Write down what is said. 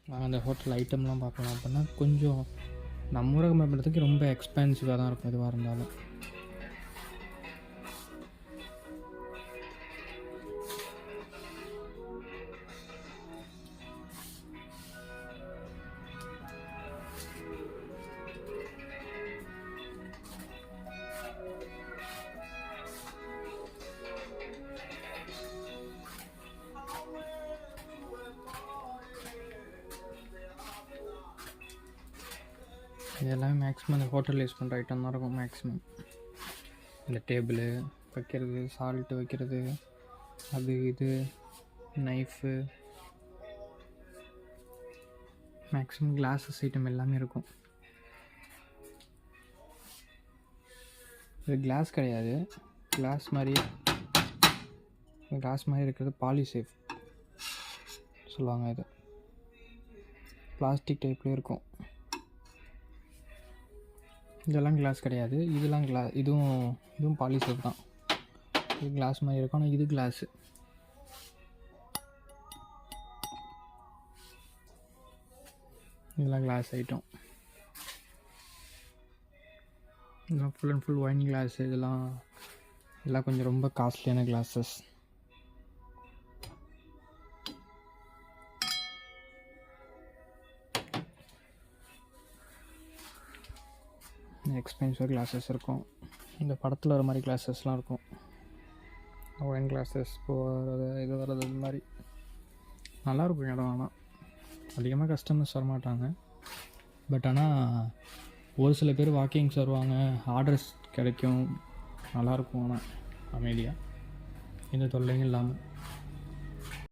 நாங்கள் அந்த ஹோட்டல் ஐட்டம்லாம் பார்க்கலாம் அப்படின்னா கொஞ்சம் நம்ம ஊரை கம்பேர் பண்ணுறதுக்கு ரொம்ப எக்ஸ்பென்சிவாக தான் இருக்கும் எதுவாக இருந்தாலும். இது எல்லாமே மேக்ஸிமம் இந்த ஹோட்டலில் யூஸ் பண்ணுற ஐட்டம் தான் இருக்கும். மேக்ஸிமம் இந்த டேபிள் வைக்கிறது, சால்ட்டு வைக்கிறது, அது இது, நைஃபு, மேக்ஸிமம் கிளாஸஸ் ஐட்டம் எல்லாமே இருக்கும். இது கிளாஸ் கிடையாது, கிளாஸ் மாதிரி இருக்கிறது பாலிசேஃப் சொல்லுவாங்க. இது பிளாஸ்டிக் டைப்லேயே இருக்கும். இதெல்லாம் கிளாஸ் கிடையாது, இதெல்லாம் இதுவும் பாலிசேஃப் தான். இது கிளாஸ் மாதிரி இருக்கும், ஆனால் இது கிளாஸு. இதெல்லாம் கிளாஸ் ஐட்டம். இதெல்லாம் full and full wine class. இதெல்லாம் கொஞ்சம் ரொம்ப காஸ்ட்லியான கிளாஸஸ். எக்ஸ்பென்சிவ் கிளாஸஸ் இருக்கும். இந்த படத்தில் வர மாதிரி கிளாஸஸ்லாம் இருக்கும், ஒயின் கிளாஸஸ். இது வர்றது இது மாதிரி நல்லாயிருக்கும் இடம். ஆனால் அதிகமாக கஸ்டமர்ஸ் வரமாட்டாங்க. பட் ஆனால் ஒரு சில பேர் வாக்கிங்ஸ் வருவாங்க, ஆர்டர்ஸ் கிடைக்கும், நல்லாயிருக்கும். ஆனால் அமைதியாக எந்த தொல்லையும் இல்லாமல்.